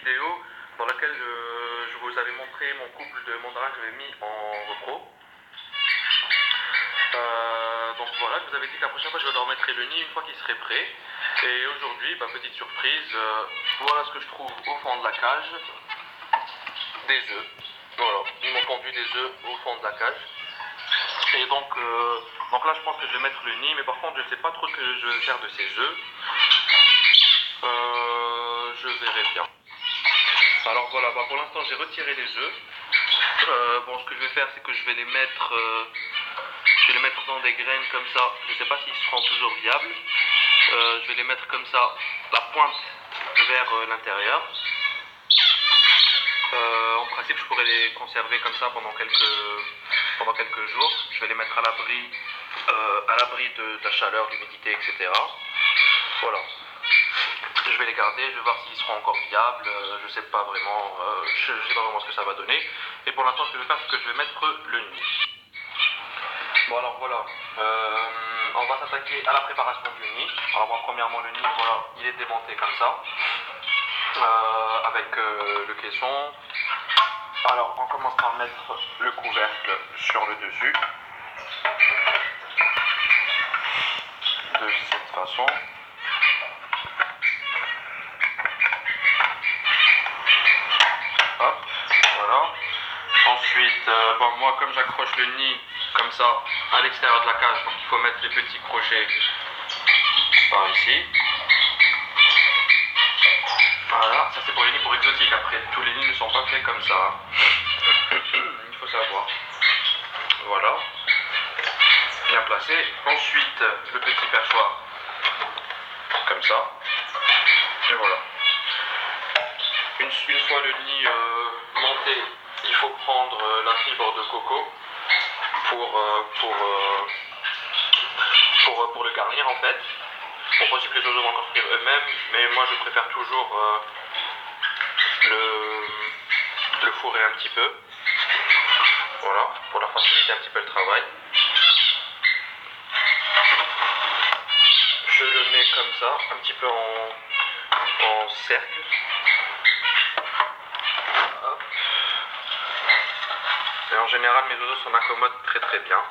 vidéo dans laquelle je vous avais montré mon couple de mandarins que j'avais mis en repos. Donc voilà, je vous avais dit que la prochaine fois je leur mettrai le nid une fois qu'il serait prêt. Et aujourd'hui, petite surprise, voilà ce que je trouve au fond de la cage. Des œufs. Voilà, ils m'ont pondu des œufs au fond de la cage. Et donc là je pense que je vais mettre le nid, mais par contre je ne sais pas trop ce que je vais faire de ces œufs. Je verrai bien. Alors voilà, pour l'instant j'ai retiré les œufs. Ce que je vais faire, c'est que je vais les mettre dans des graines comme ça. Je ne sais pas s'ils seront toujours viables. Je vais les mettre comme ça, la pointe vers l'intérieur. En principe, je pourrais les conserver comme ça pendant quelques jours. Je vais les mettre à l'abri de la chaleur, de l'humidité, etc. Voilà. Je vais les garder, je vais voir s'ils seront encore viables. Je sais pas vraiment, je sais pas vraiment ce que ça va donner. Et pour l'instant, ce que je vais faire, c'est que je vais mettre le nid. Bon alors voilà, on va s'attaquer à la préparation du nid. Alors premièrement le nid, voilà, il est démonté comme ça, avec le caisson. Alors on commence par mettre le couvercle sur le dessus, de cette façon. Hop, voilà. Ensuite, moi comme j'accroche le nid comme ça à l'extérieur de la cage, donc il faut mettre les petits crochets par ici. Voilà, ça c'est pour les nids pour exotiques. Après, tous les nids ne sont pas faits comme ça. Il faut savoir. Voilà. Bien placé. Ensuite, le petit perchoir. Comme ça. Et voilà. Une fois le nid monté, il faut prendre la fibre de coco pour le garnir en fait. Bon, possible que les oiseaux vont construire eux-mêmes, mais moi je préfère toujours le fourrer un petit peu. Voilà, pour leur faciliter un petit peu le travail. Je le mets comme ça, un petit peu en cercle. Hop. Et en général, mes oiseaux s'en accommodent très très bien.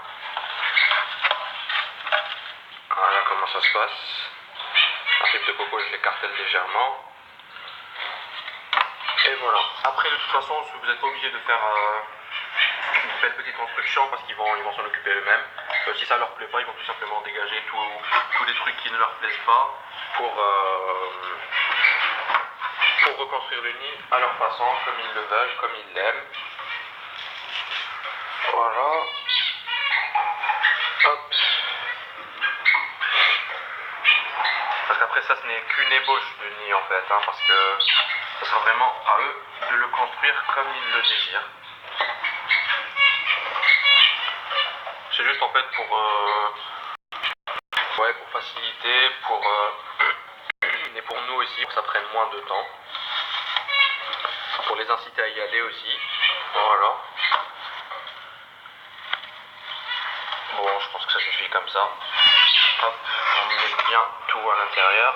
Voilà comment ça se passe. La fibre de coco, je l'écartèle légèrement. Et voilà. Après, de toute façon, vous n'êtes pas obligé de faire une belle petite construction parce qu'ils vont s'en occuper eux-mêmes. Si ça leur plaît pas, ils vont tout simplement dégager tous les trucs qui ne leur plaisent pas pour reconstruire le nid à leur façon, comme ils le veulent, comme ils l'aiment. Voilà. Hop. Parce qu'après ça, ce n'est qu'une ébauche de nid en fait, parce que ça sera vraiment à eux de le construire comme ils le désirent. C'est juste en fait pour faciliter, et pour nous aussi, pour que ça prenne moins de temps. Pour les inciter à y aller aussi. Voilà. Bon, je pense que ça suffit comme ça. Hop, on met bien tout à l'intérieur.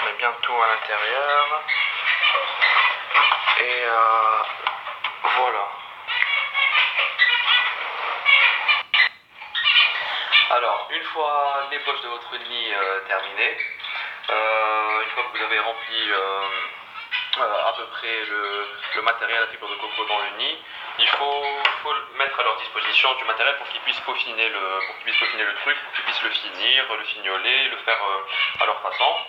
On met bien tout à l'intérieur. Et voilà. Alors, une fois l'ébauche de votre nid terminée, une fois que vous avez rempli à peu près le matériel, la fibre de coco dans le nid, il faut mettre à leur disposition du matériel pour qu'ils puissent peaufiner le truc, pour qu'ils puissent le finir, le fignoler, le faire à leur façon.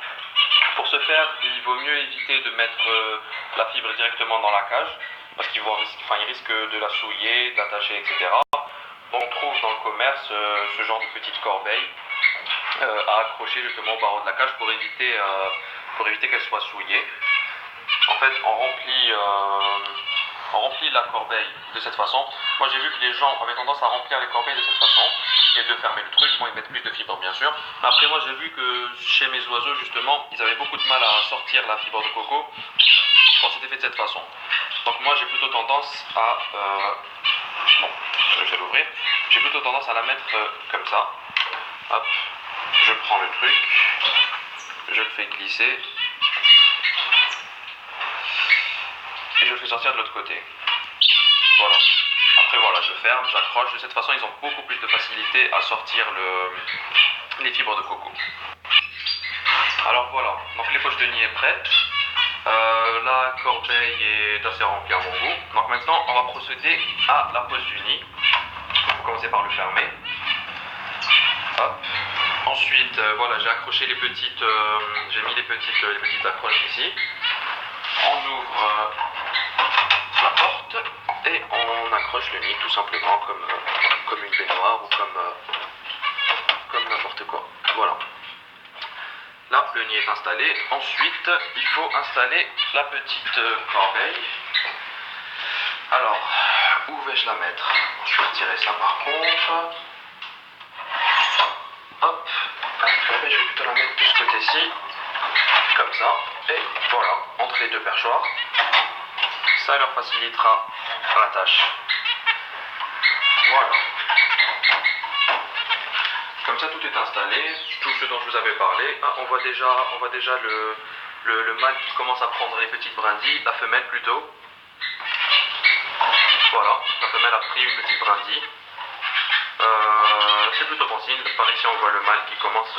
Pour ce faire, il vaut mieux éviter de mettre la fibre directement dans la cage, parce qu'ils risquent de la souiller, de l'attacher, etc. On trouve dans le commerce ce genre de petites corbeilles à accrocher justement au barreau de la cage pour éviter qu'elle soit souillée. En fait, on remplit la corbeille de cette façon. Moi j'ai vu que les gens avaient tendance à remplir les corbeilles de cette façon et de fermer le truc. Bon, ils mettent plus de fibres bien sûr. Mais après moi j'ai vu que chez mes oiseaux justement, ils avaient beaucoup de mal à sortir la fibre de coco quand c'était fait de cette façon. Donc moi j'ai plutôt tendance à je vais l'ouvrir. J'ai plutôt tendance à la mettre comme ça. Hop, je prends le truc, je fais glisser et je le fais sortir de l'autre côté. Voilà. Après voilà, je ferme, j'accroche. De cette façon, ils ont beaucoup plus de facilité à sortir les fibres de coco. Alors voilà, donc les poches de nid est prête. La corbeille est assez remplie à mon goût. Donc maintenant, on va procéder à la pose du nid. On va commencer par le fermer. Hop. Ensuite, voilà, j'ai accroché les petites, j'ai mis les petites accroches ici. On ouvre la porte et on accroche le nid tout simplement comme une baignoire ou comme n'importe quoi. Voilà. Là, le nid est installé. Ensuite, il faut installer la petite corbeille. Alors, où vais-je la mettre? Je vais retirer ça par contre. Hop, je vais plutôt la mettre de ce côté-ci, comme ça, et voilà, entre les deux perchoirs. Ça leur facilitera la tâche. Voilà. Comme ça, tout est installé, tout ce dont je vous avais parlé. Ah, on voit déjà le mâle qui commence à prendre les petites brindilles, la femelle plutôt. Voilà, la femelle a pris une petite brindille. C'est plutôt bon signe. Par ici, on voit le mâle qui commence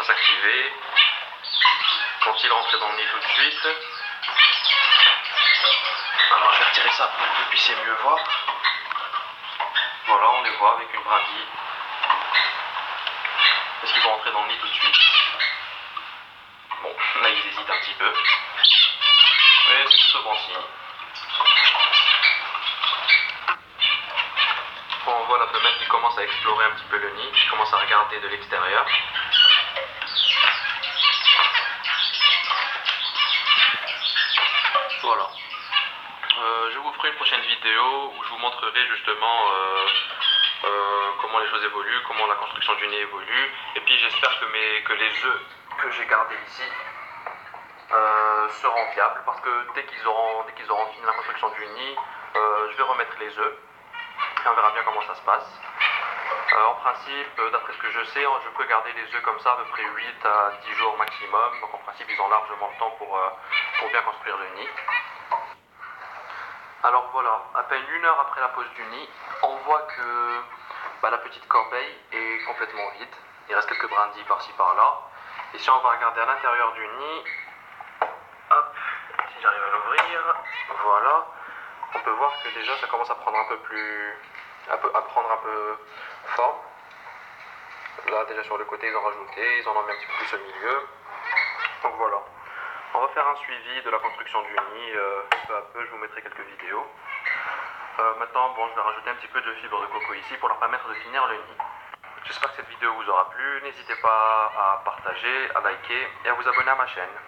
à s'activer. Quand il rentre dans le nid tout de suite. Alors, je vais retirer ça pour que vous puissiez mieux voir. Voilà, on les voit avec une brindille. Est-ce qu'ils vont rentrer dans le nid tout de suite? Bon, là, ils hésitent un petit peu. Mais c'est plutôt bon signe. Bon, on voit la femelle qui commence à explorer un petit peu le nid, qui commence à regarder de l'extérieur. Voilà. Je vous ferai une prochaine vidéo où je vous montrerai justement comment les choses évoluent, comment la construction du nid évolue. Et puis j'espère que les œufs que j'ai gardés ici seront viables, parce que dès qu'ils auront fini la construction du nid, je vais remettre les œufs. Et on verra bien comment ça se passe. En principe, d'après ce que je sais, je peux garder les œufs comme ça à peu près 8 à 10 jours maximum. Donc en principe, ils ont largement le temps pour bien construire le nid. Alors voilà, à peine 1 heure après la pose du nid, on voit que la petite corbeille est complètement vide. Il reste quelques brindilles par-ci par-là. Et si on va regarder à l'intérieur du nid, hop, si j'arrive à l'ouvrir, voilà. On peut voir que déjà ça commence à prendre à prendre un peu forme. Là déjà sur le côté ils ont rajouté, ils en ont mis un petit peu plus au milieu. Donc voilà. On va faire un suivi de la construction du nid peu à peu, je vous mettrai quelques vidéos. Maintenant bon, je vais rajouter un petit peu de fibres de coco ici pour leur permettre de finir le nid. J'espère que cette vidéo vous aura plu, n'hésitez pas à partager, à liker et à vous abonner à ma chaîne.